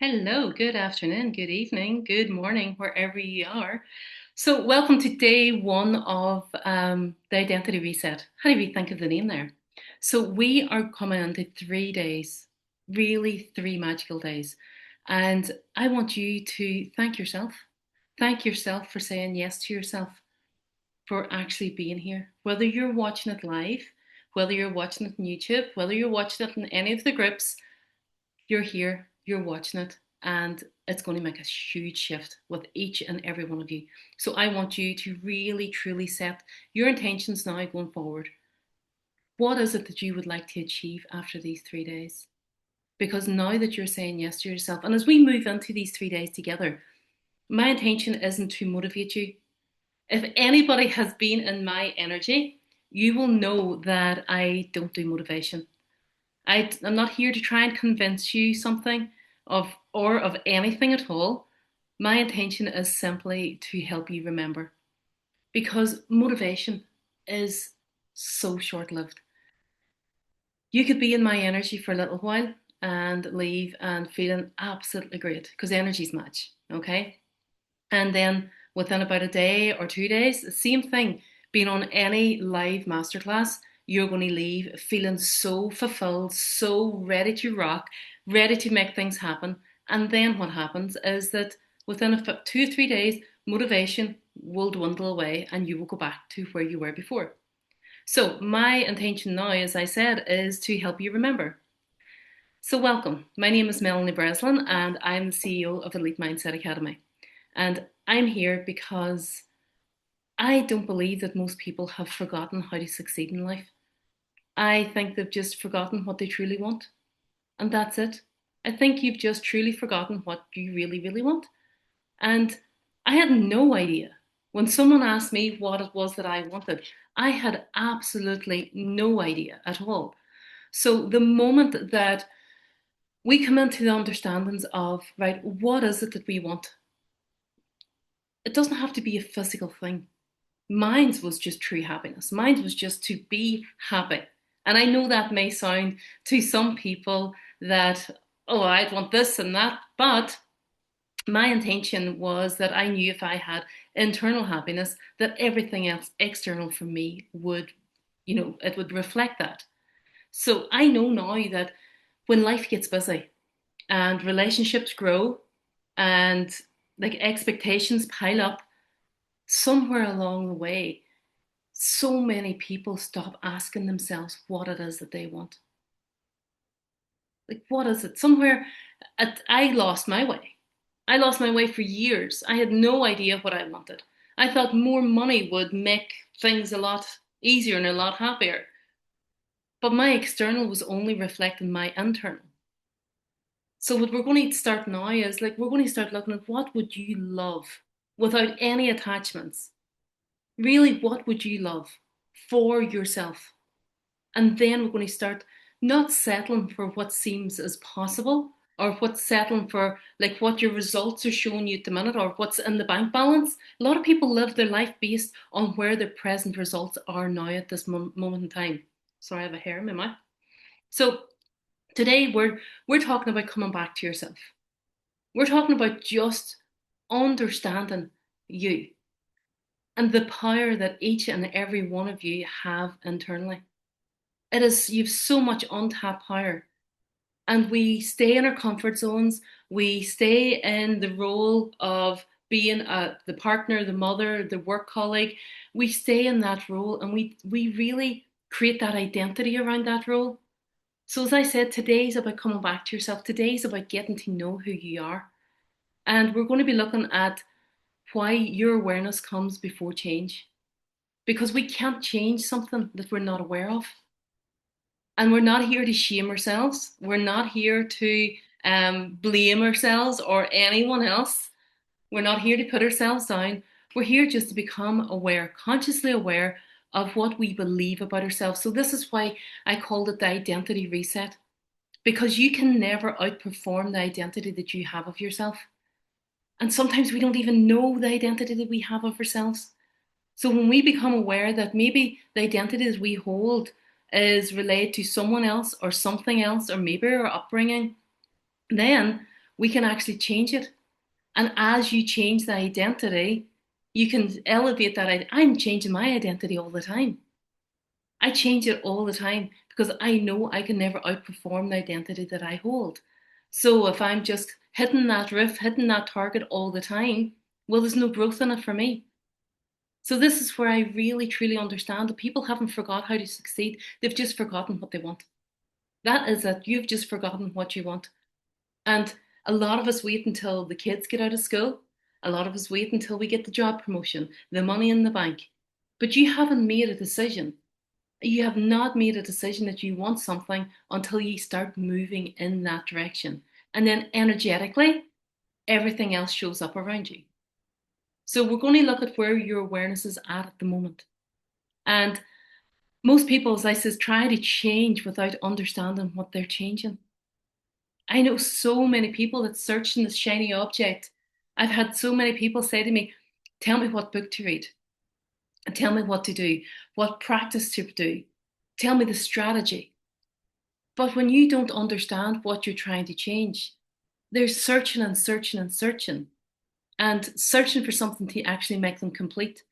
Hello, good afternoon, good evening, good morning, wherever you are. So, welcome to day one of the Identity Reset. How do you think of the name there? So, we are coming into 3 days, really 3 magical days. And I want you to thank yourself. Thank yourself for saying yes to yourself, for actually being here. Whether you're watching it live, whether you're watching it on YouTube, whether you're watching it in any of the groups, you're here, you're watching it, and it's going to make a huge shift with each and every one of you. So I want you to really, truly set your intentions now going forward. What is it that you would like to achieve after these 3 days? Because now that you're saying yes to yourself, and as we move into these 3 days together, my intention isn't to motivate you. If anybody has been in my energy, you will know that I don't do motivation. I'm not here to try and convince you something of anything at all. My intention is simply to help you remember because motivation is so short lived. You could be in my energy for a little while and leave and feeling absolutely great because energy's match, okay? And then within about a day or 2 days, the same thing, being on any live masterclass, you're going to leave feeling so fulfilled, so ready to rock, ready to make things happen. And then what happens is that within 2 or 3 days, motivation will dwindle away and you will go back to where you were before. So, my intention now, as I said, is to help you remember. So, welcome. My name is Melanie Breslin, and I'm the CEO of Elite Mindset Academy. And I'm here because I don't believe that most people have forgotten how to succeed in life. I think they've just forgotten what they truly want. And that's it. I think you've just truly forgotten what you really, really want. And I had no idea. When someone asked me what it was that I wanted, I had absolutely no idea at all. So the moment that we come into the understandings of, right, what is it that we want? It doesn't have to be a physical thing. Mine's was just true happiness. Mine was just to be happy. And I know that may sound to some people that, oh, I'd want this and that. But my intention was that I knew if I had internal happiness, that everything else external from me would, it would reflect that. So I know now that when life gets busy and relationships grow and like expectations pile up, somewhere along the way, so many people stop asking themselves what it is that they want. Like, what is it? I lost my way. I lost my way for years. I had no idea what I wanted. I thought more money would make things a lot easier and a lot happier. But my external was only reflecting my internal. So what we're going to start now is like we're going to start looking at what would you love without any attachments. Really, what would you love for yourself? And then we're going to start not settling for what seems as possible or what's settling for like what your results are showing you at the minute or what's in the bank balance. A lot of people live their life based on where their present results are now at this moment in time. Sorry, I have a hair in my mouth. So today we're talking about coming back to yourself. We're talking about just understanding you and the power that each and every one of you have internally. It is, you've so much untapped power. And we stay in our comfort zones. We stay in the role of being the partner, the mother, the work colleague. We stay in that role and we really create that identity around that role. So as I said, today's about coming back to yourself. Today's about getting to know who you are. And we're going to be looking at why your awareness comes before change. Because we can't change something that we're not aware of. And we're not here to shame ourselves. We're not here to blame ourselves or anyone else. We're not here to put ourselves down. We're here just to become aware, consciously aware of what we believe about ourselves. So, this is why I called it the identity reset, because you can never outperform the identity that you have of yourself. And sometimes we don't even know the identity that we have of ourselves. So when we become aware that maybe the identity that we hold is related to someone else or something else, or maybe our upbringing, then we can actually change it. And as you change the identity, you can elevate that. I'm changing my identity all the time. I change it all the time because I know I can never outperform the identity that I hold. So if I'm just hitting that riff, hitting that target all the time, well, there's no growth in it for me. So this is where I really truly understand that people haven't forgot how to succeed. They've just forgotten what they want. That is it. You've just forgotten what you want. And a lot of us wait until the kids get out of school. A lot of us wait until we get the job promotion, the money in the bank. But you haven't made a decision. You have not made a decision that you want something until you start moving in that direction. And then energetically, everything else shows up around you. So we're going to look at where your awareness is at the moment. And most people, as I says, try to change without understanding what they're changing. I know so many people that searching this shiny object. I've had so many people say to me, tell me what book to read, and tell me what to do, what practice to do, tell me the strategy. But when you don't understand what you're trying to change, they're searching and searching and searching and searching for something to actually make them complete.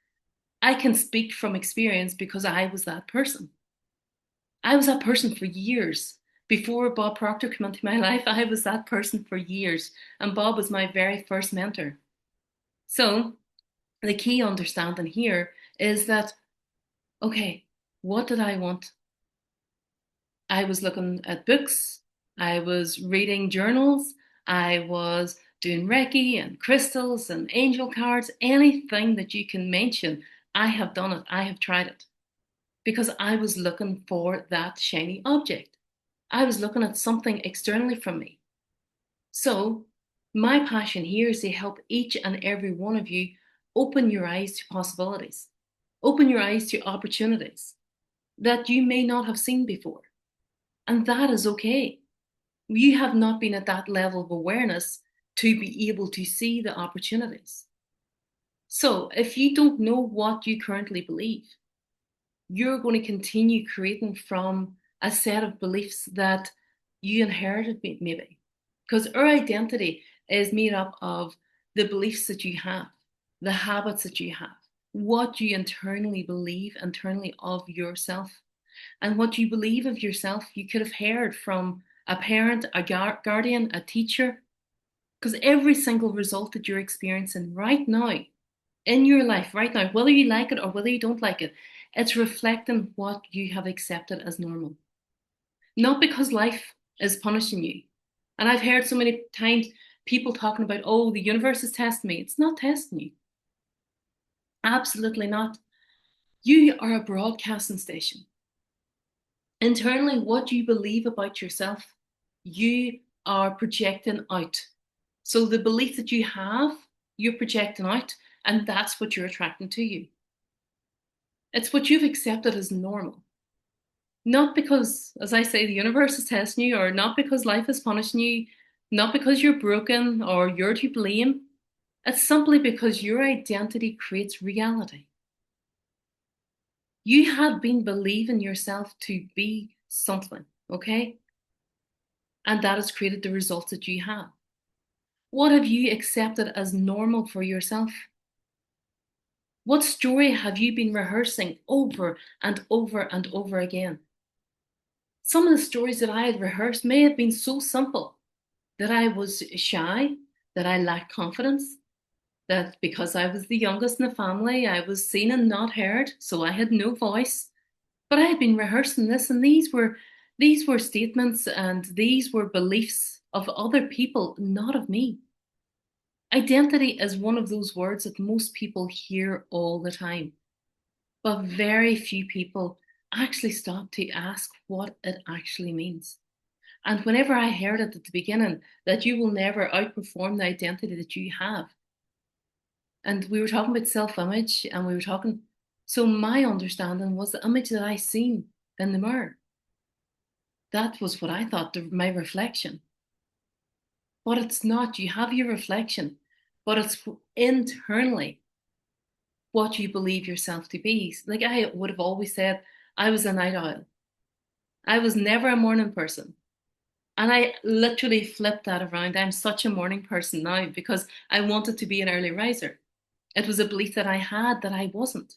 I can speak from experience because I was that person. I was that person for years. Before Bob Proctor came into my life, I was that person for years. And Bob was my very first mentor. So the key understanding here is that, okay, what did I want? I was looking at books. I was reading journals. I was doing Reiki and crystals and angel cards, anything that you can mention. I have done it. I have tried it because I was looking for that shiny object. I was looking at something externally from me. So, my passion here is to help each and every one of you open your eyes to possibilities, open your eyes to opportunities that you may not have seen before. And that is okay. You have not been at that level of awareness to be able to see the opportunities. So, if you don't know what you currently believe, you're going to continue creating from a set of beliefs that you inherited, maybe. Because our identity is made up of the beliefs that you have, the habits that you have, what you internally believe internally of yourself. And what you believe of yourself, you could have heard from a parent, a guardian, a teacher. Because every single result that you're experiencing right now in your life right now, whether you like it or whether you don't like it, it's reflecting what you have accepted as normal. Not because life is punishing you. And I've heard so many times people talking about, oh, the universe is testing me. It's not testing you. Absolutely not. You are a broadcasting station. Internally, what you believe about yourself, you are projecting out. So the belief that you have, you're projecting out, and that's what you're attracting to you. It's what you've accepted as normal. Not because, as I say, the universe is testing you, or not because life is punishing you, not because you're broken or you're to blame. It's simply because your identity creates reality. You have been believing yourself to be something, okay? And that has created the results that you have. What have you accepted as normal for yourself? What story have you been rehearsing over and over and over again? Some of the stories that I had rehearsed may have been so simple that I was shy, that I lacked confidence, that because I was the youngest in the family, I was seen and not heard, so I had no voice. But I had been rehearsing this, and these were statements and these were beliefs of other people, not of me. Identity is one of those words that most people hear all the time, but very few people actually stop to ask what it actually means. And whenever I heard it at the beginning, that you will never outperform the identity that you have. And we were talking about self-image and we were talking, so my understanding was the image that I seen in the mirror. That was what I thought, my reflection. But it's not. You have your reflection, but it's internally what you believe yourself to be. Like I would have always said, I was a night owl. I was never a morning person. And I literally flipped that around. I'm such a morning person now because I wanted to be an early riser. It was a belief that I had that I wasn't.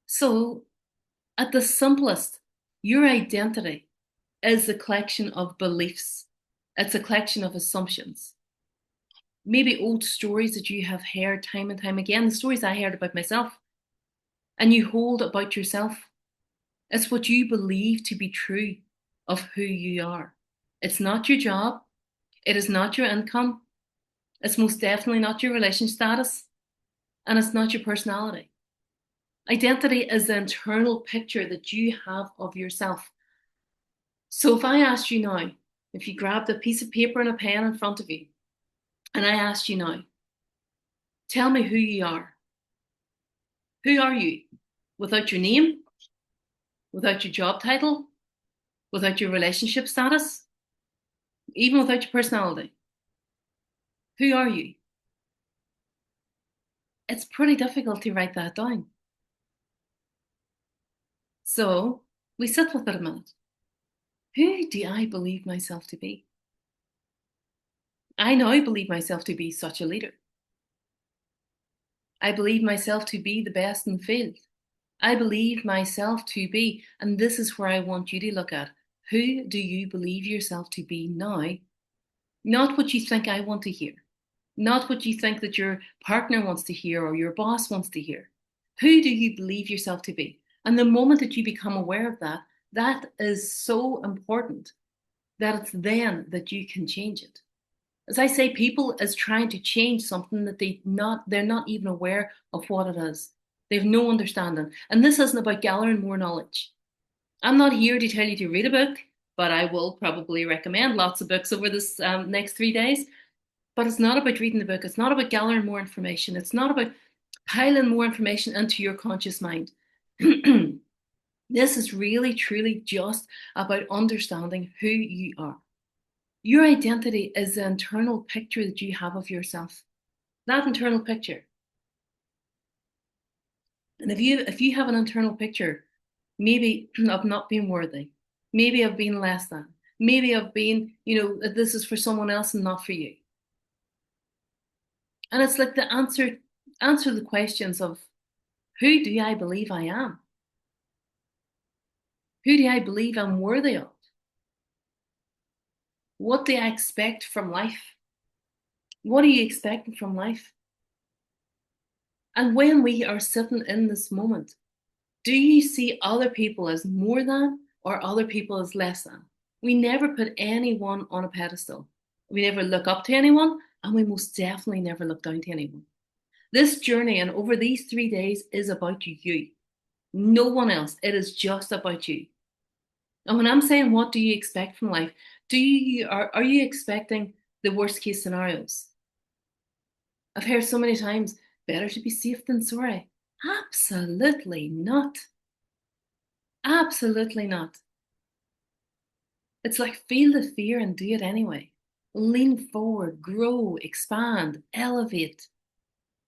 So, at the simplest, your identity is a collection of beliefs, it's a collection of assumptions. Maybe old stories that you have heard time and time again, the stories I heard about myself, and you hold about yourself. It's what you believe to be true of who you are. It's not your job. It is not your income. It's most definitely not your relation status. And it's not your personality. Identity is the internal picture that you have of yourself. So if I asked you now, if you grabbed a piece of paper and a pen in front of you, and I asked you now, tell me who you are. Who are you? Without your name, without your job title, without your relationship status, even without your personality. Who are you? It's pretty difficult to write that down. So we sit with it a minute. Who do I believe myself to be? I now believe myself to be such a leader. I believe myself to be the best in the field. I believe myself to be, and this is where I want you to look at, who do you believe yourself to be now? Not what you think I want to hear, not what you think that your partner wants to hear or your boss wants to hear. Who do you believe yourself to be? And the moment that you become aware of that, that is so important that it's then that you can change it. As I say, people is trying to change something that they're not even aware of what it is. They have no understanding. And this isn't about gathering more knowledge. I'm not here to tell you to read a book, but I will probably recommend lots of books over this next 3 days. But it's not about reading the book. It's not about gathering more information. It's not about piling more information into your conscious mind. This is really, truly just about understanding who you are. Your identity is the internal picture that you have of yourself. That internal picture. And if you have an internal picture, maybe of not being worthy, maybe of being less than, maybe of being, this is for someone else and not for you. And it's like the answer the questions of who do I believe I am? Who do I believe I'm worthy of? What do I expect from life? What are you expecting from life? And when we are sitting in this moment, do you see other people as more than or other people as less than? We never put anyone on a pedestal. We never look up to anyone, and we most definitely never look down to anyone. This journey and over these 3 days is about you. No one else. It is just about you. And when I'm saying what do you expect from life, are you expecting the worst case scenarios? I've heard so many times, better to be safe than sorry. Absolutely not. Absolutely not. It's like feel the fear and do it anyway. Lean forward, grow, expand, elevate.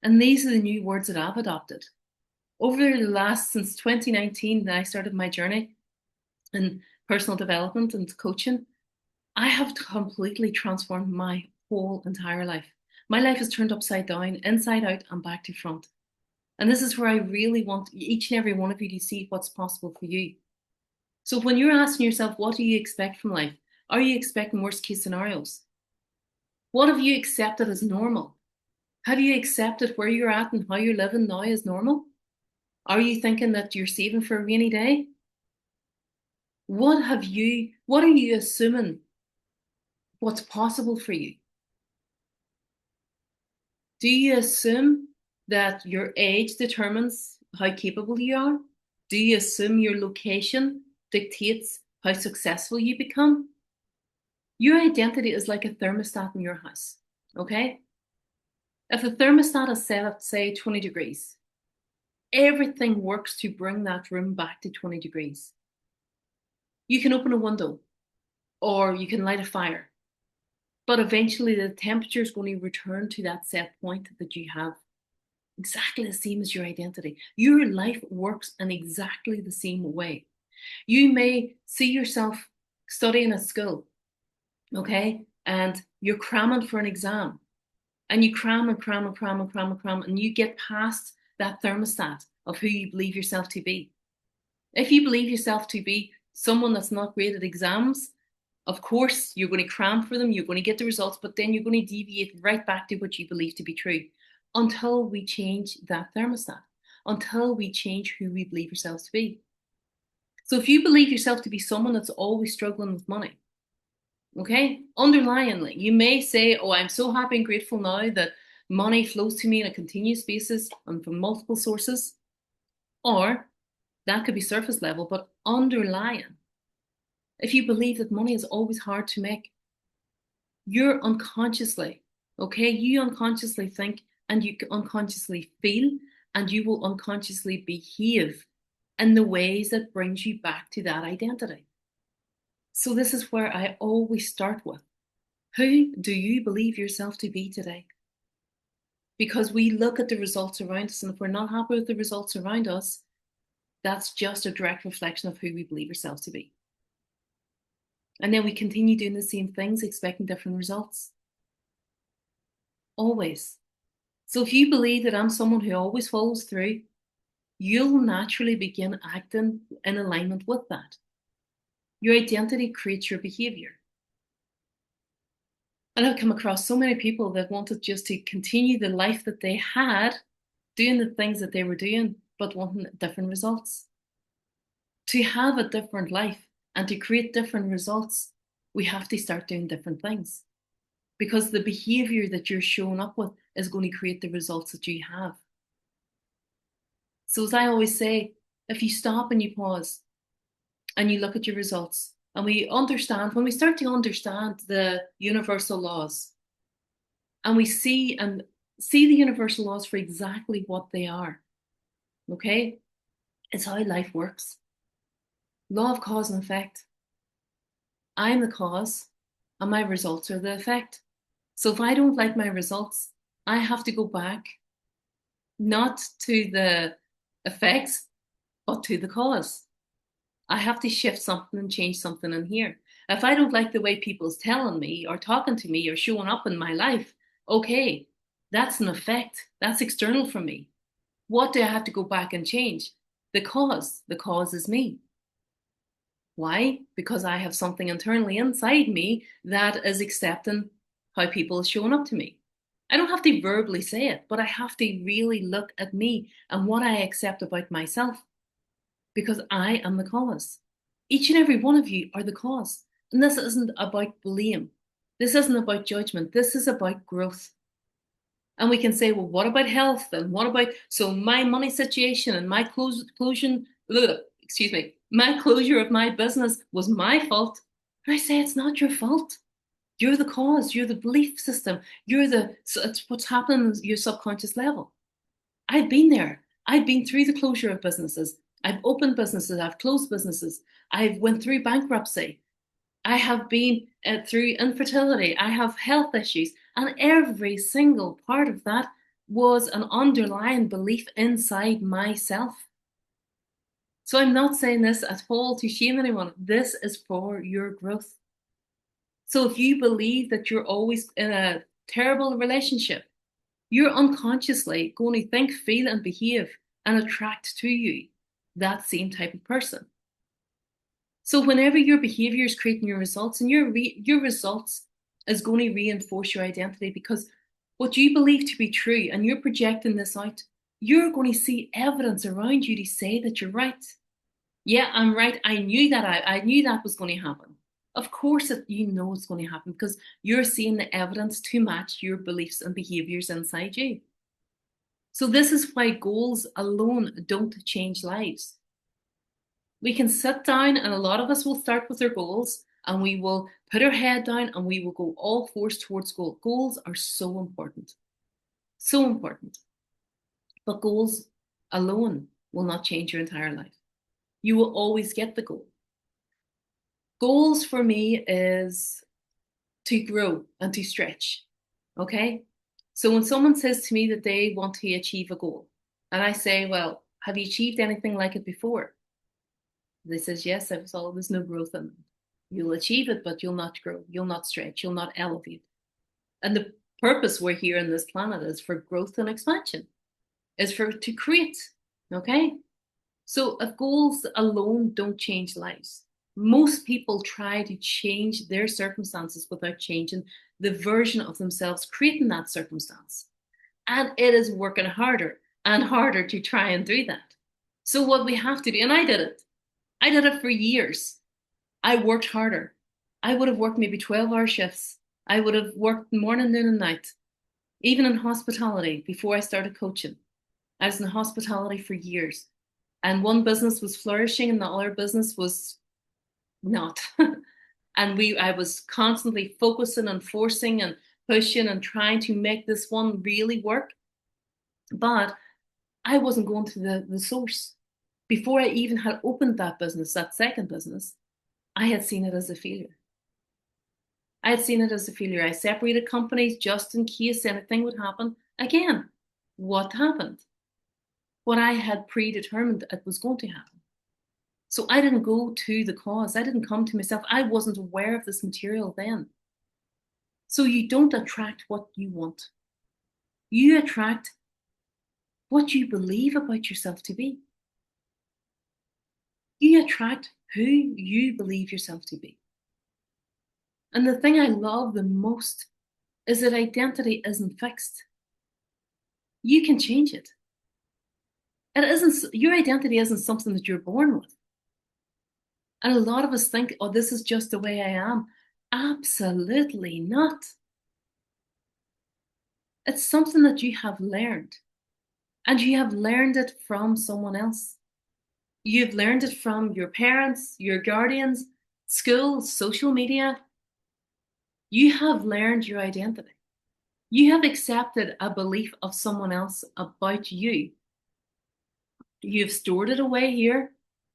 And these are the new words that I've adopted. Since 2019, that I started my journey in personal development and coaching, I have completely transformed my whole entire life. My life is turned upside down, inside out, and back to front. And this is where I really want each and every one of you to see what's possible for you. So when you're asking yourself, what do you expect from life? Are you expecting worst case scenarios? What have you accepted as normal? Have you accepted where you're at and how you're living now as normal? Are you thinking that you're saving for a rainy day? What are you assuming what's possible for you? Do you assume that your age determines how capable you are? Do you assume your location dictates how successful you become? Your identity is like a thermostat in your house, okay? If the thermostat is set at, say, 20 degrees, everything works to bring that room back to 20 degrees. You can open a window or you can light a fire, but eventually the temperature is going to return to that set point that you have. Exactly the same as your identity. Your life works in exactly the same way. You may see yourself studying a skill okay? And you're cramming for an exam, and you cram and cram and cram and cram and cram, and you get past that thermostat of who you believe yourself to be. If you believe yourself to be someone that's not great at exams, of course, you're going to cram for them, you're going to get the results, but then you're going to deviate right back to what you believe to be true until we change that thermostat, until we change who we believe ourselves to be. So if you believe yourself to be someone that's always struggling with money, okay, underlyingly, you may say, oh, I'm so happy and grateful now that money flows to me on a continuous basis and from multiple sources. Or that could be surface level, but underlying, if you believe that money is always hard to make, you're unconsciously, okay, you unconsciously think and you unconsciously feel and you will unconsciously behave in the ways that brings you back to that identity. So this is where I always start with, who do you believe yourself to be today? Because we look at the results around us, and if we're not happy with the results around us, that's just a direct reflection of who we believe ourselves to be. And then we continue doing the same things, expecting different results. Always. So if you believe that I'm someone who always follows through, you'll naturally begin acting in alignment with that. Your identity creates your behavior. And I've come across so many people that wanted just to continue the life that they had, doing the things that they were doing, but wanting different results. To have a different life and to create different results, we have to start doing different things. Because the behavior that you're showing up with is going to create the results that you have. So as I always say, if you stop and you pause and you look at your results, and we understand, when we start to understand the universal laws, and we see the universal laws for exactly what they are, okay? It's how life works. Law of cause and effect. I'm the cause and my results are the effect. So if I don't like my results, I have to go back not to the effects, but to the cause. I have to shift something and change something in here. If I don't like the way people's telling me or talking to me or showing up in my life, okay, that's an effect. That's external from me. What do I have to go back and change? The cause. The cause is me. Why? Because I have something internally inside me that is accepting how people are showing up to me. I don't have to verbally say it, but I have to really look at me and what I accept about myself because I am the cause. Each and every one of you are the cause. And this isn't about blame. This isn't about judgment. This is about growth. And we can say, well, what about health? And what about, so my money situation and my my closure of my business was my fault. And I say, it's not your fault. You're the cause. You're the belief system. So it's what's happening at your subconscious level. I've been there. I've been through the closure of businesses. I've opened businesses. I've closed businesses. I've went through bankruptcy. I have been through infertility. I have health issues. And every single part of that was an underlying belief inside myself. So I'm not saying this at all to shame anyone. This is for your growth. So if you believe that you're always in a terrible relationship, you're unconsciously going to think, feel, and behave and attract to you that same type of person. So whenever your behavior is creating your results, and your results is going to reinforce your identity because what you believe to be true, and you're projecting this out, you're going to see evidence around you to say that you're right. Yeah, I'm right. I knew that. I knew that was going to happen. Of course, you know it's going to happen because you're seeing the evidence to match your beliefs and behaviors inside you. So this is why goals alone don't change lives. We can sit down and a lot of us will start with our goals and we will put our head down and we will go all force towards goal. Goals are so important. So important. But goals alone will not change your entire life. You will always get the goal. Goals for me is to grow and to stretch. Okay? So when someone says to me that they want to achieve a goal, and I say, well, have you achieved anything like it before? They says, yes, there's no growth in them. You'll achieve it, but you'll not grow. You'll not stretch. You'll not elevate. And the purpose we're here on this planet is for growth and expansion, is for to create. Okay? So if goals alone don't change lives, most people try to change their circumstances without changing the version of themselves creating that circumstance. And it is working harder and harder to try and do that. So what we have to do, and I did it for years. I worked harder. I would have worked maybe 12-hour shifts. I would have worked morning, noon, and night, even in hospitality before I started coaching. I was in hospitality for years. And one business was flourishing and the other business was not. And I was constantly focusing and forcing and pushing and trying to make this one really work. But I wasn't going to the source. Before I even had opened that business, that second business, I had seen it as a failure. I had seen it as a failure. I separated companies just in case anything would happen. Again, what happened? What I had predetermined it was going to happen. So I didn't go to the cause. I didn't come to myself. I wasn't aware of this material then. So you don't attract what you want. You attract what you believe about yourself to be. You attract who you believe yourself to be. And the thing I love the most is that identity isn't fixed. You can change it. It isn't, your identity isn't something that you're born with. And a lot of us think, oh, this is just the way I am. Absolutely not. It's something that you have learned. And you have learned it from someone else. You've learned it from your parents, your guardians, school, social media. You have learned your identity. You have accepted a belief of someone else about you. You've stored it away here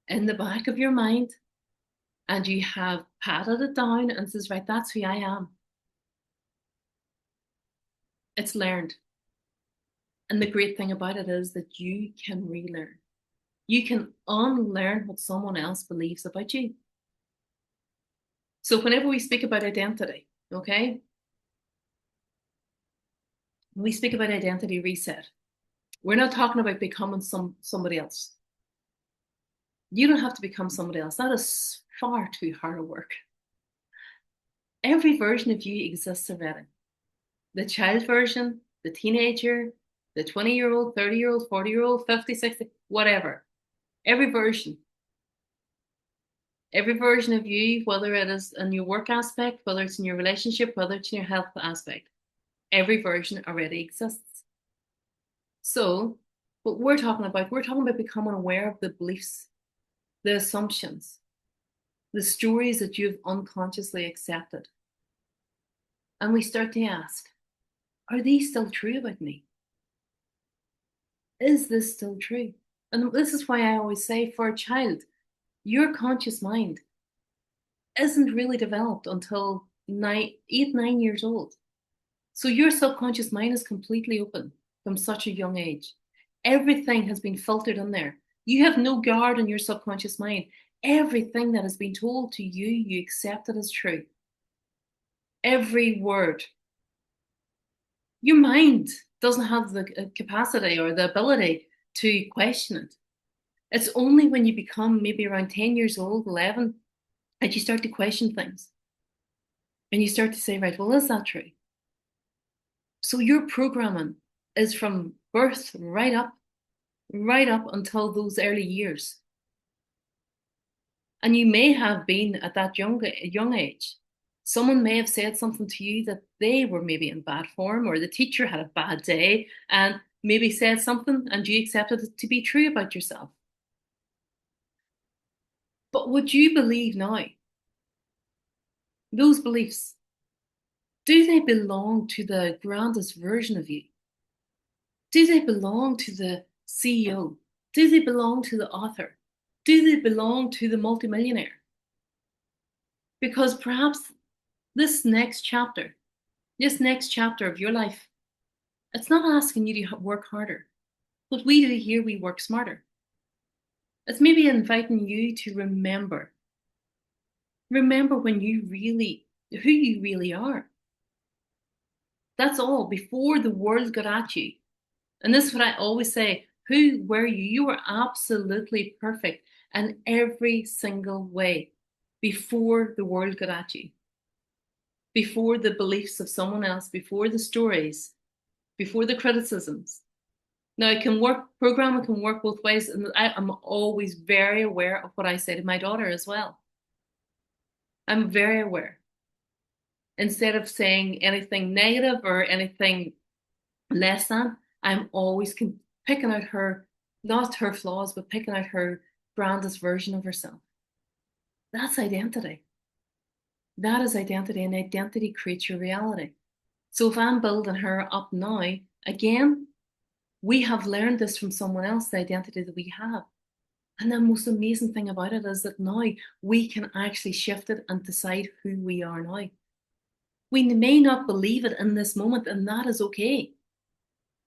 in the back of your mind, and you have patted it down and says, right, that's who I am. It's learned. And the great thing about it is that you can relearn. You can unlearn what someone else believes about you. So whenever we speak about identity, okay, when we speak about identity reset, we're not talking about becoming somebody else. You don't have to become somebody else. That is far too hard work. Every version of you exists already. The child version, the teenager, the 20-year-old, 30-year-old, 40-year-old, 50, 60, whatever. Every version of you, whether it is in your work aspect, whether it's in your relationship, whether it's in your health aspect, every version already exists. So what we're talking about becoming aware of the beliefs, the assumptions, the stories that you've unconsciously accepted. And we start to ask, are these still true about me? Is this still true? And this is why I always say, for a child, your conscious mind isn't really developed until 8, 9 years old. So your subconscious mind is completely open from such a young age. Everything has been filtered in there. You have no guard in your subconscious mind. Everything that has been told to you, you accept it as true. Every word. Your mind doesn't have the capacity or the ability to question it. It's only when you become maybe around 10 years old, 11, that you start to question things. And you start to say, right, well, is that true? So your programming is from birth right up until those early years. And you may have been at that young age. Someone may have said something to you that they were maybe in bad form, or the teacher had a bad day and maybe said something and you accepted it to be true about yourself. But would you believe now, those beliefs, do they belong to the grandest version of you? Do they belong to the CEO? Do they belong to the author? Do they belong to the multimillionaire? Because perhaps this next chapter of your life, it's not asking you to work harder. What we do here, we work smarter. It's maybe inviting you to remember Remember who you really are. That's all before the world got at you. And this is what I always say. Who were you? You were absolutely perfect in every single way before the world got at you, before the beliefs of someone else, before the stories, before the criticisms. Now, it can work, programming can work both ways. And I'm always very aware of what I say to my daughter as well. I'm very aware. Instead of saying anything negative or anything less than, I'm always picking out her, not her flaws, but picking out her grandest version of herself. That's identity. That is identity, and identity creates your reality. So if I'm building her up now, again, we have learned this from someone else, the identity that we have. And the most amazing thing about it is that now we can actually shift it and decide who we are now. We may not believe it in this moment, and that is okay.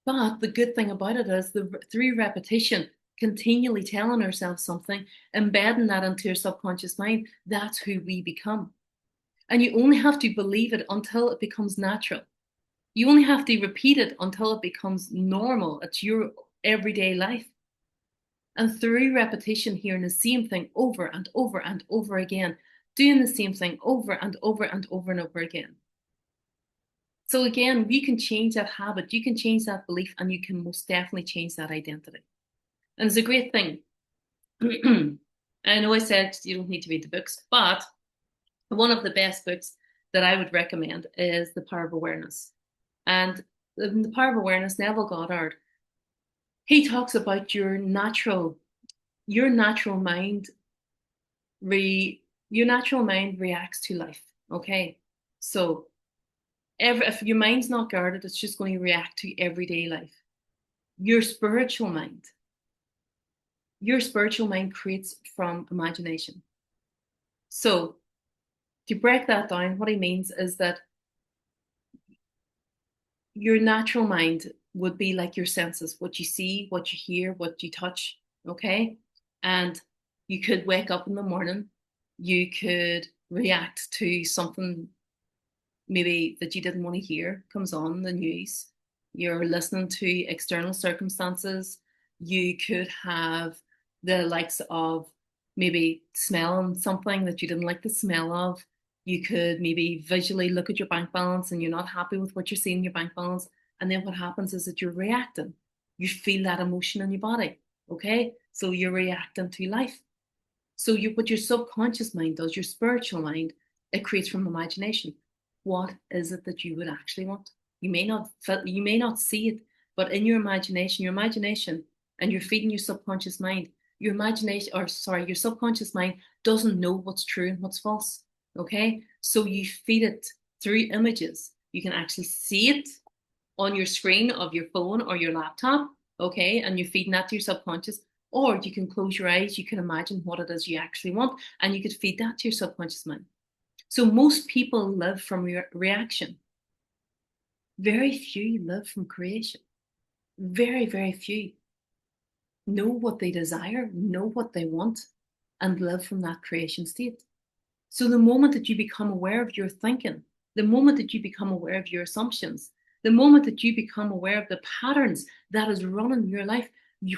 But the good thing about it is through repetition, continually telling ourselves something, embedding that into your subconscious mind, that's who we become. And you only have to believe it until it becomes natural. You only have to repeat it until it becomes normal. It's your everyday life. And through repetition, hearing the same thing over and over and over again, doing the same thing over and over and over and over again. So again, you can change that habit, you can change that belief, and you can most definitely change that identity. And it's a great thing. I know I said you don't need to read the books, but one of the best books that I would recommend is The Power of Awareness. And in The Power of Awareness, Neville Goddard, he talks about your natural mind your natural mind reacts to life. Okay. So if your mind's not guarded, it's just going to react to everyday life. Your spiritual mind creates from imagination. So to break that down, what he means is that your natural mind would be like your senses, what you see, what you hear, what you touch. Okay. And you could wake up in the morning, you could react to something maybe that you didn't want to hear comes on the news. You're listening to external circumstances. You could have the likes of maybe smelling something that you didn't like the smell of. You could maybe visually look at your bank balance and you're not happy with what you're seeing in your bank balance. And then what happens is that you're reacting. You feel that emotion in your body. Okay. So you're reacting to life. So what your subconscious mind does, your spiritual mind, it creates from imagination. What is it that you would actually want? You may not see it, but in your imagination, and you're feeding your subconscious mind. Your subconscious mind doesn't know what's true and what's false. Okay, so you feed it through images. You can actually see it on your screen of your phone or your laptop. Okay, and you're feeding that to your subconscious. Or you can close your eyes, you can imagine what it is you actually want, and you could feed that to your subconscious mind. So most people live from reaction. Very few live from creation. Very, very few know what they desire, know what they want, and live from that creation state. So the moment that you become aware of your thinking, the moment that you become aware of your assumptions, the moment that you become aware of the patterns that is running your life,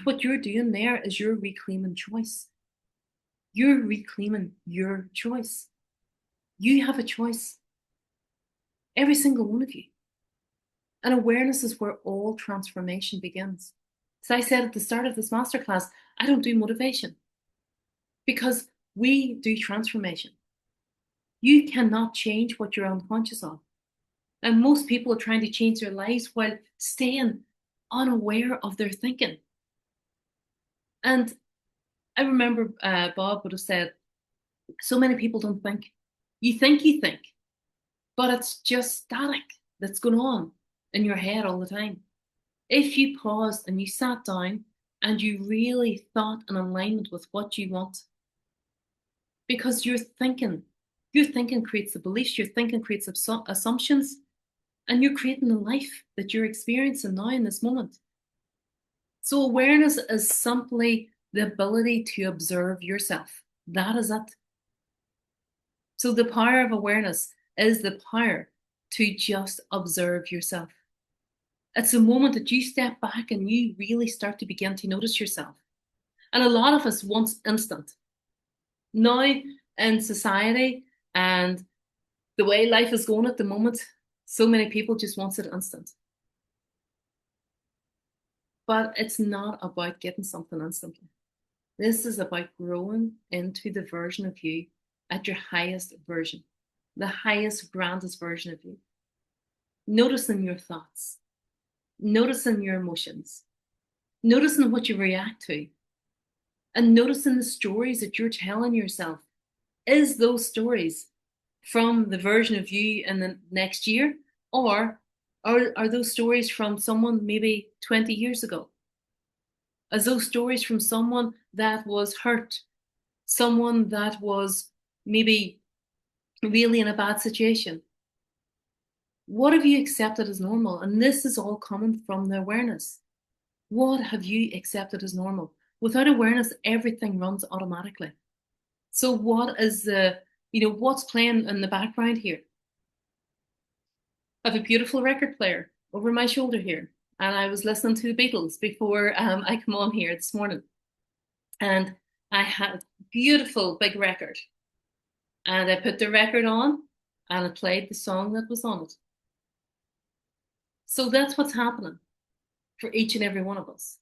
what you're doing there is you're reclaiming choice. You're reclaiming your choice. You have a choice. Every single one of you. And awareness is where all transformation begins. So I said at the start of this masterclass, I don't do motivation because we do transformation. You cannot change what you're unconscious of. And most people are trying to change their lives while staying unaware of their thinking. And I remember Bob would have said, so many people don't think. You think, but it's just static that's going on in your head all the time. If you paused and you sat down and you really thought in alignment with what you want, because your thinking creates the beliefs, your thinking creates assumptions, and you're creating the life that you're experiencing now in this moment. So awareness is simply the ability to observe yourself. That is it. So the power of awareness is the power to just observe yourself. It's the moment that you step back and you really start to begin to notice yourself. And a lot of us want instant. Now, in society and the way life is going at the moment, so many people just want it instant. But it's not about getting something instantly. This is about growing into the version of you at your highest version, the highest, grandest version of you. Noticing your thoughts, noticing your emotions, noticing what you react to, and noticing the stories that you're telling yourself. Is those stories from the version of you in the next year, or are those stories from someone maybe 20 years ago? As those stories from someone that was hurt, someone that was maybe really in a bad situation? What have you accepted as normal? And this is all coming from the awareness. What have you accepted as normal? Without awareness, everything runs automatically. So what is what's playing in the background here? I have a beautiful record player over my shoulder here. And I was listening to the Beatles before I come on here this morning. And I had a beautiful big record. And I put the record on and I played the song that was on it. So that's what's happening for each and every one of us.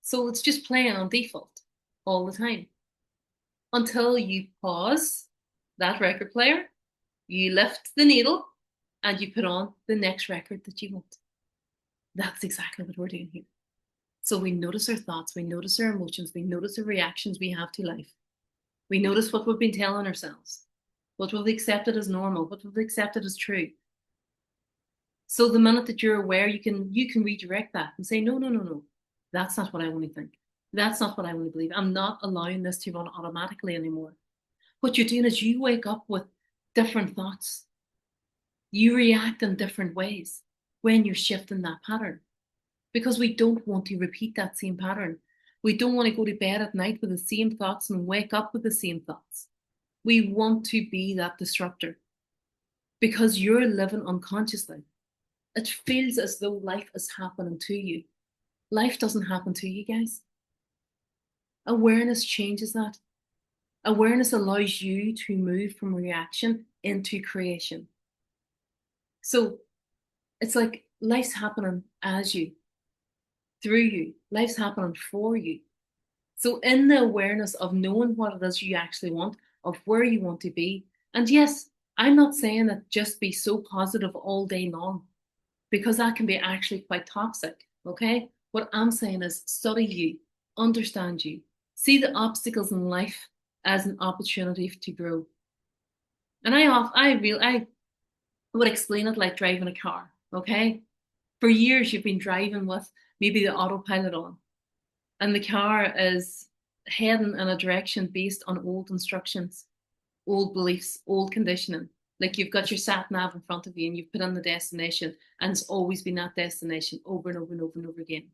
So it's just playing on default all the time until you pause that record player, you lift the needle, and you put on the next record that you want. That's exactly what we're doing here. So we notice our thoughts, we notice our emotions, we notice the reactions we have to life. We notice what we've been telling ourselves, what we've accepted as normal, what we've accepted as true. So the minute that you're aware, you can redirect that and say, no. That's not what I want to think. That's not what I want to believe. I'm not allowing this to run automatically anymore. What you're doing is you wake up with different thoughts. You react in different ways when you're shifting that pattern, because we don't want to repeat that same pattern. We don't want to go to bed at night with the same thoughts and wake up with the same thoughts. We want to be that disruptor because you're living unconsciously. It feels as though life is happening to you. Life doesn't happen to you, guys. Awareness changes that. Awareness allows you to move from reaction into creation. So it's like life's happening as you, through you. Life's happening for you. So in the awareness of knowing what it is you actually want, of where you want to be, and yes, I'm not saying that just be so positive all day long, because that can be actually quite toxic, okay? What I'm saying is study you, understand you, see the obstacles in life as an opportunity to grow. And I would explain it like driving a car, okay? For years you've been driving with maybe the autopilot on, and the car is heading in a direction based on old instructions, old beliefs, old conditioning. Like you've got your sat nav in front of you and you've put in the destination, and it's always been that destination over and over and over and over again.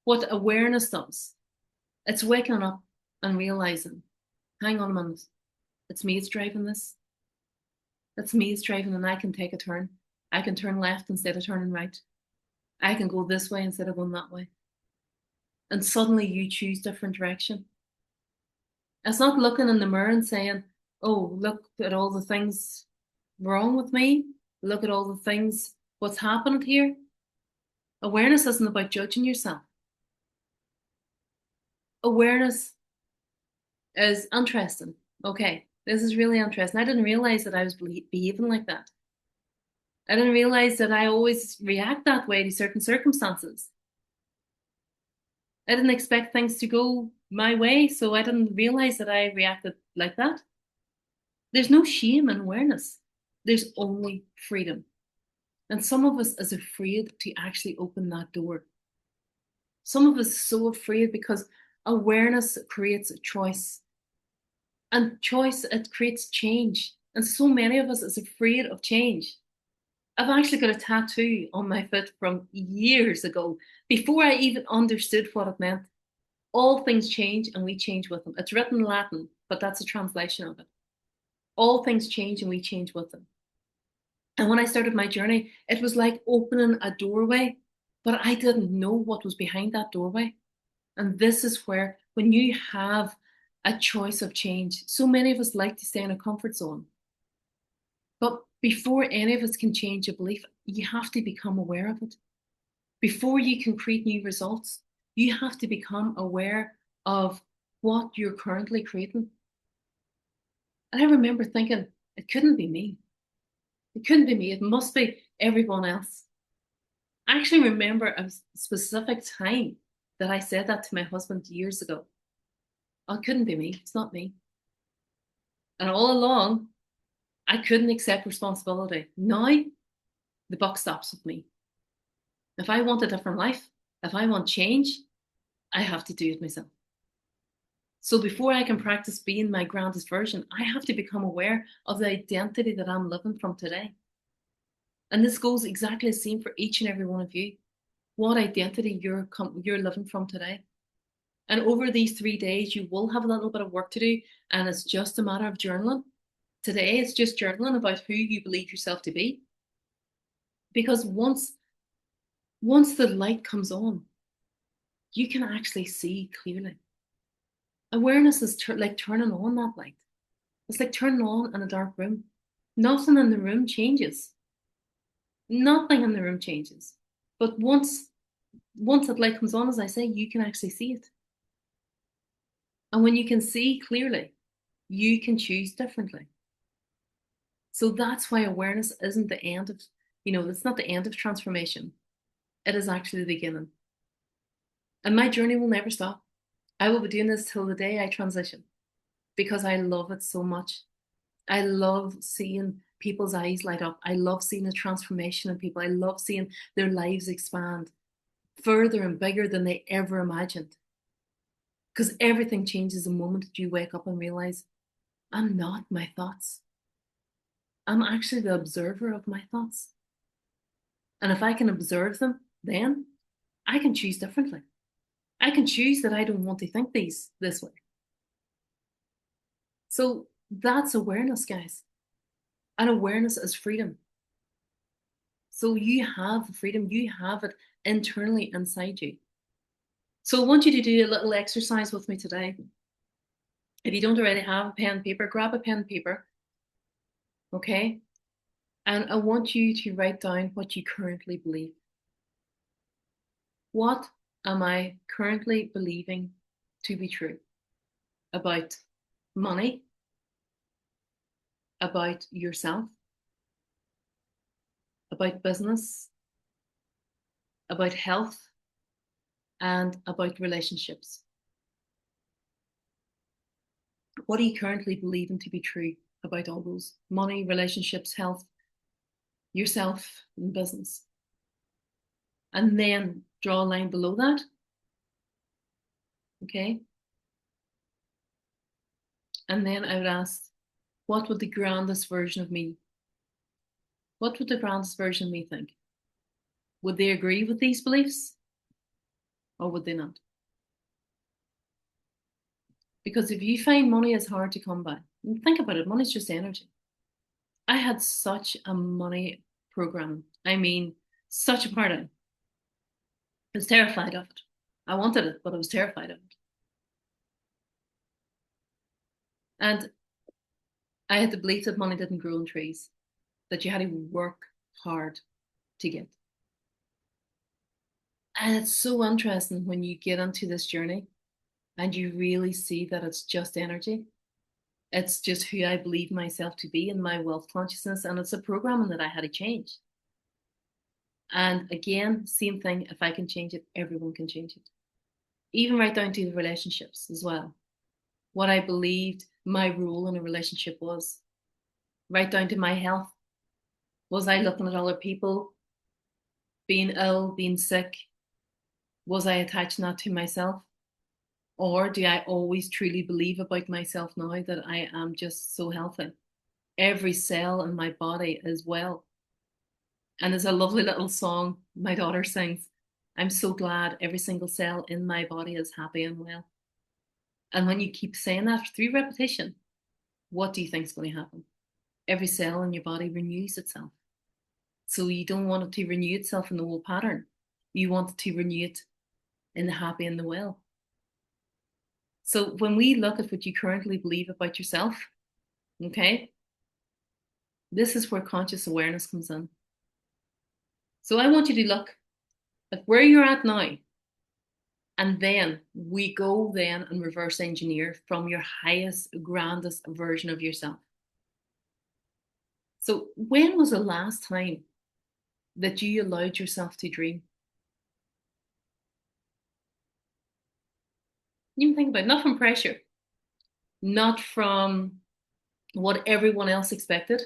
What awareness does, it's waking up and realizing, hang on a minute, it's me that's driving this. It's me that's driving, and I can take a turn. I can turn left instead of turning right. I can go this way instead of going that way. And suddenly you choose different direction. It's not looking in the mirror and saying, oh, look at all the things wrong with me. Look at all the things, what's happened here. Awareness isn't about judging yourself. Awareness is interesting. Okay, this is really interesting. I didn't realize that I was behaving like that. I didn't realize that I always react that way to certain circumstances. I didn't expect things to go my way, so I didn't realize that I reacted like that. There's no shame in awareness. There's only freedom. And some of us is afraid to actually open that door. Some of us are so afraid because awareness creates a choice. And choice, it creates change. And so many of us is afraid of change. I've actually got a tattoo on my foot from years ago, before I even understood what it meant. All things change and we change with them. It's written in Latin, but that's a translation of it. All things change and we change with them. And when I started my journey, it was like opening a doorway, but I didn't know what was behind that doorway. And this is where, when you have a choice of change, so many of us like to stay in a comfort zone. But before any of us can change a belief, you have to become aware of it. Before you can create new results, you have to become aware of what you're currently creating. And I remember thinking, it couldn't be me. It couldn't be me. It must be everyone else. I actually remember a specific time that I said that to my husband years ago. Oh, it couldn't be me. It's not me. And all along, I couldn't accept responsibility. Now, the buck stops with me. If I want a different life, if I want change, I have to do it myself. So before I can practice being my grandest version, I have to become aware of the identity that I'm living from today. And this goes exactly the same for each and every one of you. What identity you're living from today. And over these 3 days, you will have a little bit of work to do, and it's just a matter of journaling. Today, it's just journaling about who you believe yourself to be. Because once the light comes on, you can actually see clearly. Awareness is like turning on that light. It's like turning on in a dark room. Nothing in the room changes. Nothing in the room changes. But once that light comes on, as I say, you can actually see it. And when you can see clearly, you can choose differently. So that's why awareness isn't the end of, it's not the end of transformation. It is actually the beginning. And my journey will never stop. I will be doing this till the day I transition because I love it so much. I love seeing people's eyes light up. I love seeing a transformation in people. I love seeing their lives expand further and bigger than they ever imagined. Because everything changes the moment that you wake up and realize, I'm not my thoughts. I'm actually the observer of my thoughts. And if I can observe them, then I can choose differently. I can choose that I don't want to think this way. So that's awareness, guys. And awareness is freedom. So you have the freedom, you have it internally inside you. So I want you to do a little exercise with me today. If you don't already have a pen and paper, grab a pen and paper. Okay? And I want you to write down what you currently believe. What am I currently believing to be true about money, about yourself, about business, about health, and about relationships? What are you currently believing to be true about all those? Money, relationships, health, yourself, and business. And then draw a line below that. Okay? And then I would ask, what would the grandest version of me, what would the grandest version of me think? Would they agree with these beliefs or would they not? Because if you find money is hard to come by, think about it, money's just energy. I had such a money program. I mean, such a part of it. I was terrified of it. I wanted it, but I was terrified of it. And I had the belief that money didn't grow on trees, that you had to work hard to get. And it's so interesting when you get into this journey and you really see that it's just energy. It's just who I believe myself to be in my wealth consciousness. And it's a programming that I had to change. And again, same thing. If I can change it, everyone can change it. Even right down to the relationships as well. What I believed my role in a relationship was, right down to my health. Was I looking at other people being ill, being sick? Was I attaching that to myself? Or do I always truly believe about myself now that I am just so healthy? Every cell in my body is well. And there's a lovely little song my daughter sings. I'm so glad every single cell in my body is happy and well. And when you keep saying that through repetition, what do you think is going to happen? Every cell in your body renews itself. So you don't want it to renew itself in the old pattern. You want it to renew it in the happy and the well. So when we look at what you currently believe about yourself, okay, this is where conscious awareness comes in. So I want you to look at where you're at now, and then we go then and reverse engineer from your highest, grandest version of yourself. So when was the last time that you allowed yourself to dream? You can think about it, not from pressure, not from what everyone else expected.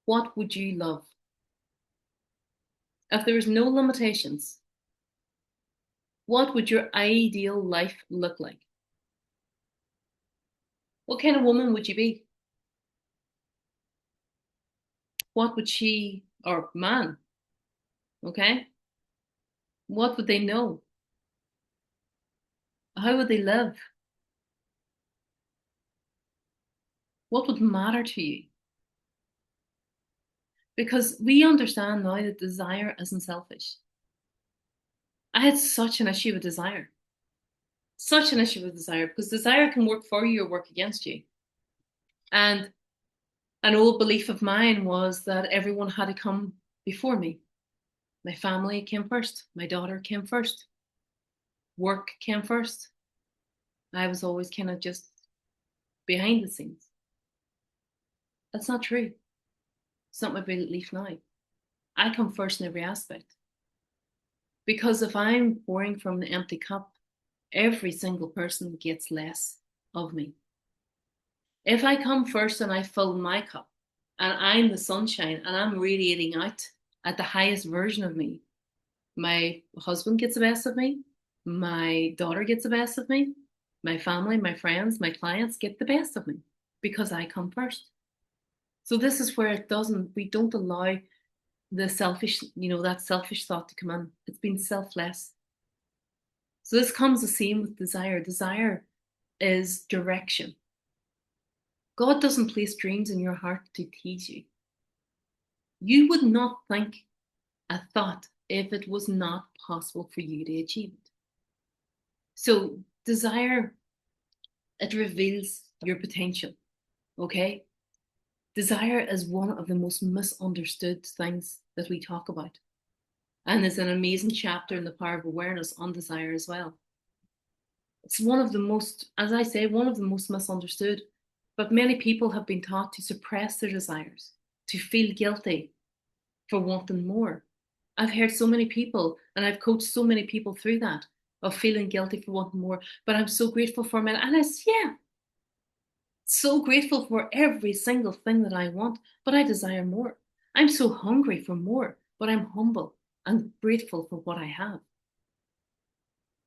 What would you love? If there was no limitations, what would your ideal life look like? What kind of woman would you be? What would she, or man, okay? What would they know? How would they live? What would matter to you? Because we understand now that desire isn't selfish. I had such an issue with desire. Such an issue with desire because desire can work for you or work against you. And an old belief of mine was that everyone had to come before me. My family came first. My daughter came first. Work came first. I was always kind of just behind the scenes. That's not true. It's not my belief now. I come first in every aspect. Because if I'm pouring from an empty cup, every single person gets less of me. If I come first and I fill my cup and I'm the sunshine and I'm radiating out at the highest version of me, my husband gets the best of me, my daughter gets the best of me, my family, my friends, my clients get the best of me because I come first. So this is where we don't allow the selfish, that selfish thought to come in. It's been selfless. So this comes the same with desire. Desire is direction. God doesn't place dreams in your heart to tease you. You would not think a thought if it was not possible for you to achieve it. So desire, it reveals your potential, okay? Desire is one of the most misunderstood things that we talk about. And there's an amazing chapter in The Power of Awareness on desire as well. It's one of the most, as I say, one of the most misunderstood. But many people have been taught to suppress their desires, to feel guilty for wanting more. I've heard so many people, and I've coached so many people through that, of feeling guilty for wanting more. But I'm so grateful for my, and so grateful for every single thing that I want, but I desire more. I'm so hungry for more, but I'm humble and grateful for what I have.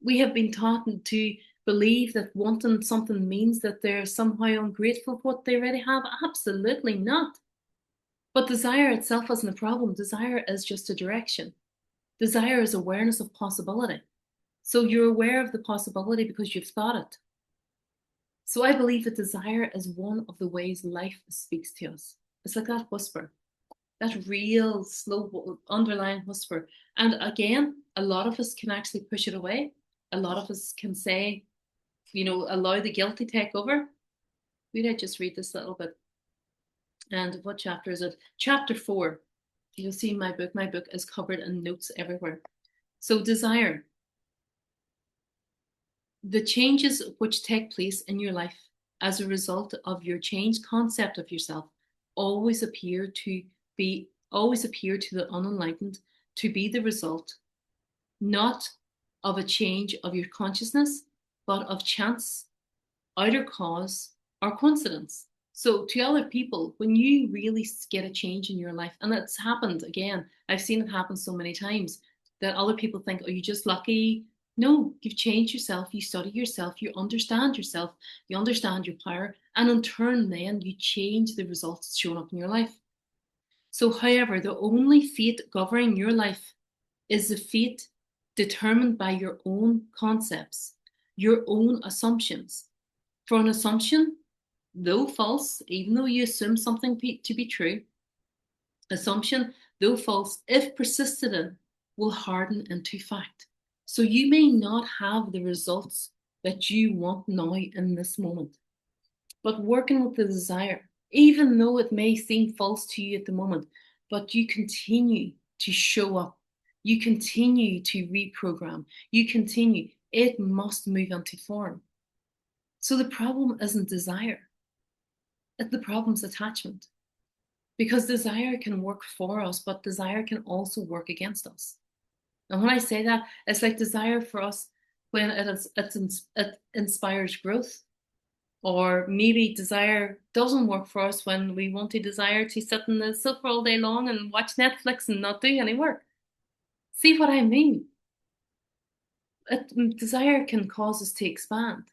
We have been taught to believe that wanting something means that they're somehow ungrateful for what they already have. Absolutely not. But desire itself isn't a problem. Desire is just a direction. Desire is awareness of possibility. So you're aware of the possibility because you've thought it. So I believe that desire is one of the ways life speaks to us. It's like that whisper, that real slow underlying whisper. And again, a lot of us can actually push it away. A lot of us can say, allow the guilt to take over. Maybe I just read this a little bit. And what chapter is it? Chapter 4. You'll see my book. My book is covered in notes everywhere. So desire. The changes which take place in your life as a result of your changed concept of yourself always appear to the unenlightened to be the result not of a change of your consciousness, but of chance, outer cause, or coincidence. So to other people, when you really get a change in your life, and it's happened again, I've seen it happen so many times that other people think, oh, you're just lucky. No, you've changed yourself, you study yourself, you understand your power, and in turn, then you change the results shown up in your life. So, however, the only fate governing your life is the fate determined by your own concepts, your own assumptions. For an assumption, though false, even though you assume something to be true, assumption, though false, if persisted in, will harden into fact. So you may not have the results that you want now in this moment, but working with the desire, even though it may seem false to you at the moment, but you continue to show up, you continue to reprogram, you continue, it must move into form. So the problem isn't desire, the problem's attachment. Because desire can work for us, but desire can also work against us. And when I say that, it's like desire for us when it inspires growth. Or maybe desire doesn't work for us when we want to desire to sit in the sofa all day long and watch Netflix and not do any work. See what I mean? Desire can cause us to expand.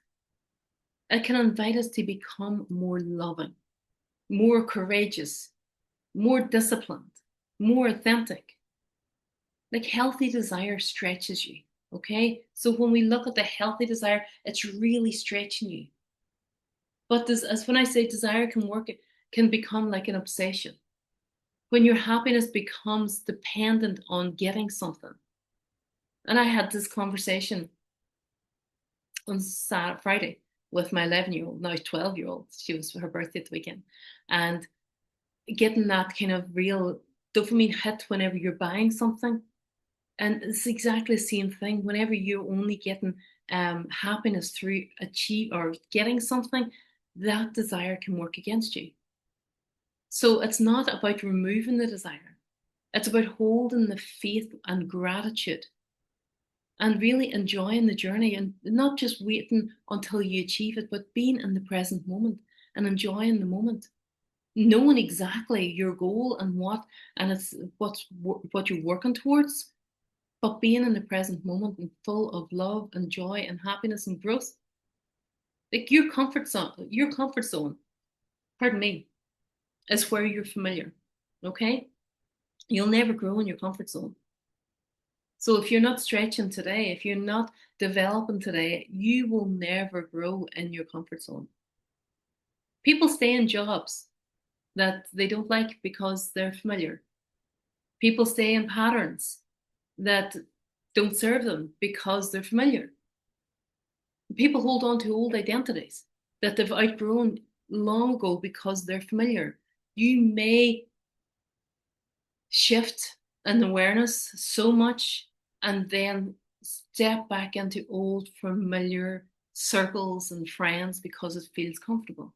It can invite us to become more loving, more courageous, more disciplined, more authentic. Like healthy desire stretches you, okay? So when we look at the healthy desire, it's really stretching you. But as when I say desire can work, it can become like an obsession. When your happiness becomes dependent on getting something. And I had this conversation on Friday with my 11-year-old, now 12-year-old. She was her birthday at the weekend. And getting that kind of real dopamine hit whenever you're buying something. And it's exactly the same thing. Whenever you're only getting happiness through achieve or getting something, that desire can work against you. So it's not about removing the desire. It's about holding the faith and gratitude and really enjoying the journey and not just waiting until you achieve it, but being in the present moment and enjoying the moment. Knowing exactly your goal and it's what you're working towards, but being in the present moment and full of love and joy and happiness and growth. Like your comfort zone, pardon me, is where you're familiar. Okay? You'll never grow in your comfort zone. So if you're not stretching today, if you're not developing today, you will never grow in your comfort zone. People stay in jobs that they don't like because they're familiar. People stay in patterns that don't serve them because they're familiar. People hold on to old identities that they've outgrown long ago because they're familiar. You may shift an awareness so much and then step back into old familiar circles and friends because it feels comfortable.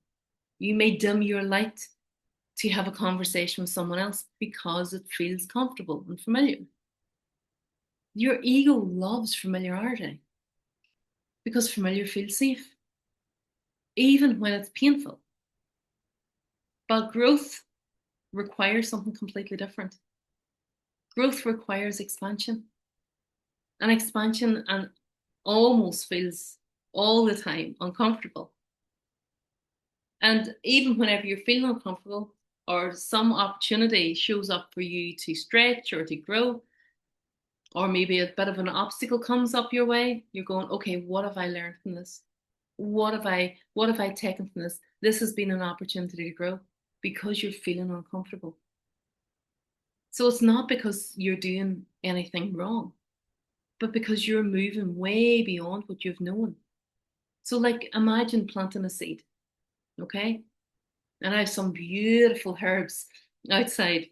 You may dim your light to have a conversation with someone else because it feels comfortable and familiar. Your ego loves familiarity because familiar feels safe, even when it's painful. But growth requires something completely different. Growth requires expansion. And expansion and almost feels all the time uncomfortable. And even whenever you're feeling uncomfortable or some opportunity shows up for you to stretch or to grow, or maybe a bit of an obstacle comes up your way, you're going, okay, what have I learned from this? What have I taken from this? This has been an opportunity to grow because you're feeling uncomfortable. So it's not because you're doing anything wrong, but because you're moving way beyond what you've known. So like imagine planting a seed, okay? And I have some beautiful herbs outside.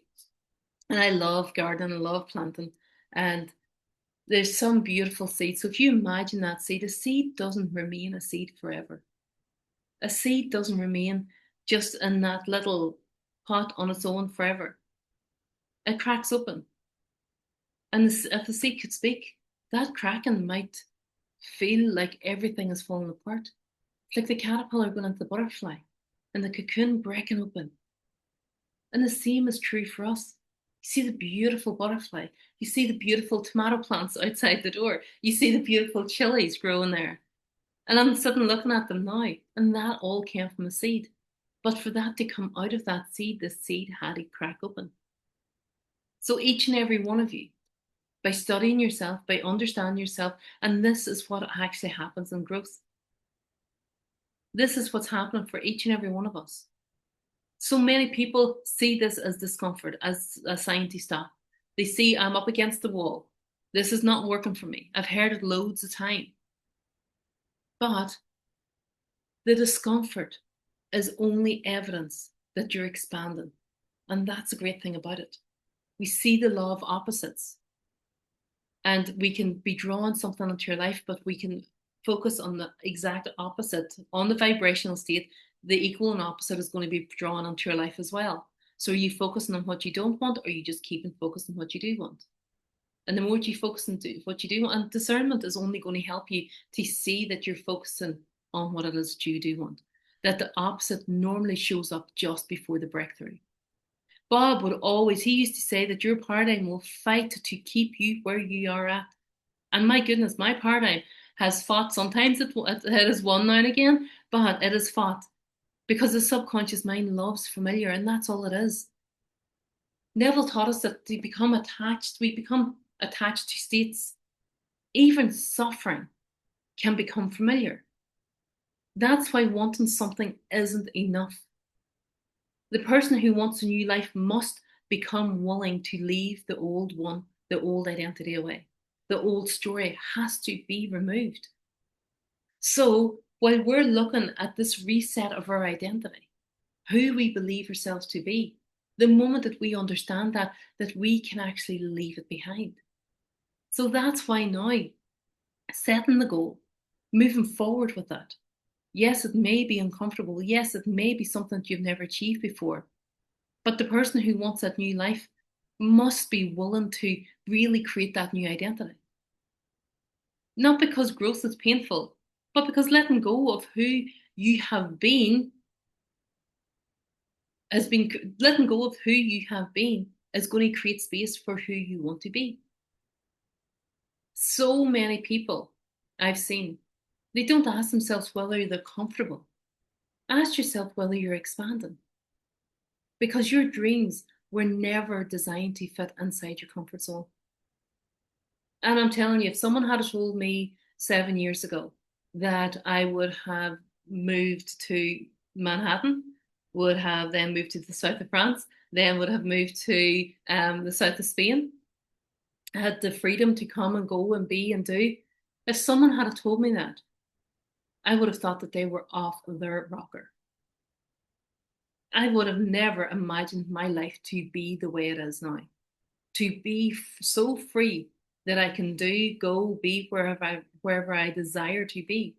And I love gardening, I love planting. And there's some beautiful seeds. So if you imagine that seed, a seed doesn't remain a seed forever. A seed doesn't remain just in that little pot on its own forever. It cracks open. And if the seed could speak, that cracking might feel like everything is falling apart. It's like the caterpillar going into the butterfly and the cocoon breaking open. And the same is true for us. You see the beautiful butterfly. You see the beautiful tomato plants outside the door. You see the beautiful chilies growing there. And I'm sitting looking at them now, and that all came from a seed. But for that to come out of that seed, the seed had to crack open. So each and every one of you, by studying yourself, by understanding yourself, and this is what actually happens in growth. This is what's happening for each and every one of us. So many people see this as discomfort, as a sign to stop. They see I'm up against the wall. This is not working for me. I've heard it loads of time. But the discomfort is only evidence that you're expanding. And that's a great thing about it. We see the law of opposites. And we can be drawing something into your life, but we can focus on the exact opposite. On the vibrational state, the equal and opposite is going to be drawn into your life as well. So are you focusing on what you don't want, or are you just keeping focused on what you do want? And the more you focus on what you do want, and discernment is only going to help you to see that you're focusing on what it is that you do want. That the opposite normally shows up just before the breakthrough. Bob would always, he used to say that your paradigm will fight to keep you where you are at. And my goodness, my paradigm has fought. Sometimes it has won now and again, but it has fought because the subconscious mind loves familiar, and that's all it is. Neville taught us that we become attached to states. Even suffering can become familiar. That's why wanting something isn't enough. The person who wants a new life must become willing to leave the old one, the old identity away. The old story has to be removed. So while we're looking at this reset of our identity, who we believe ourselves to be, the moment that we understand that we can actually leave it behind. So that's why now, setting the goal, moving forward with that. Yes, it may be uncomfortable. Yes, it may be something that you've never achieved before. But the person who wants that new life must be willing to really create that new identity. Not because growth is painful, but because letting go of who you have been letting go of who you have been is going to create space for who you want to be. So many people I've seen, they don't ask themselves whether they're comfortable. Ask yourself whether you're expanding. Because your dreams were never designed to fit inside your comfort zone. And I'm telling you, if someone had told me 7 years ago that I would have moved to Manhattan, would have then moved to the south of France, then would have moved to the south of Spain, I had the freedom to come and go and be and do. If someone had told me that, I would have thought that they were off their rocker. I would have never imagined my life to be the way it is now, to be so free that I can go, be wherever I desire to be.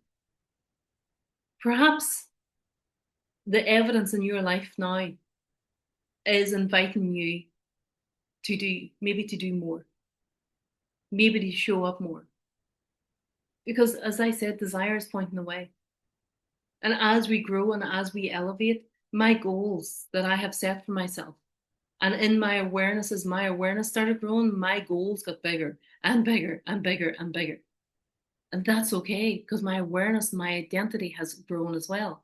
Perhaps the evidence in your life now is inviting you to do more, maybe to show up more. Because as I said, desire is pointing the way. And as we grow and as we elevate, my goals that I have set for myself, and in my awareness, as my awareness started growing, my goals got bigger and bigger and bigger and bigger. And that's okay, because my awareness, my identity has grown as well.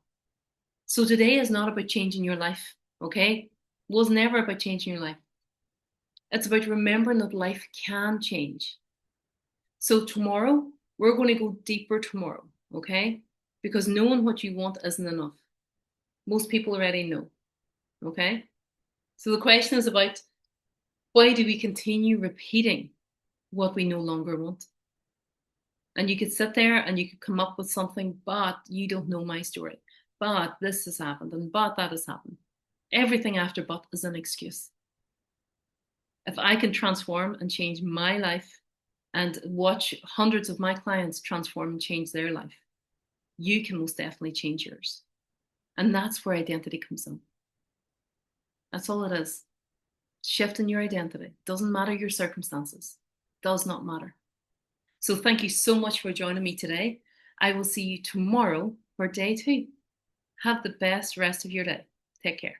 So today is not about changing your life, okay? It was never about changing your life. It's about remembering that life can change. So tomorrow, we're going to go deeper tomorrow, okay? Because knowing what you want isn't enough. Most people already know, okay? So the question is about, why do we continue repeating what we no longer want? And you could sit there and you could come up with something, but you don't know my story. But this has happened, and but that has happened. Everything after but is an excuse. If I can transform and change my life and watch hundreds of my clients transform and change their life, you can most definitely change yours. And that's where identity comes in. That's all it is. Shifting your identity. Doesn't matter your circumstances. Does not matter. So thank you so much for joining me today. I will see you tomorrow for day 2. Have the best rest of your day. Take care.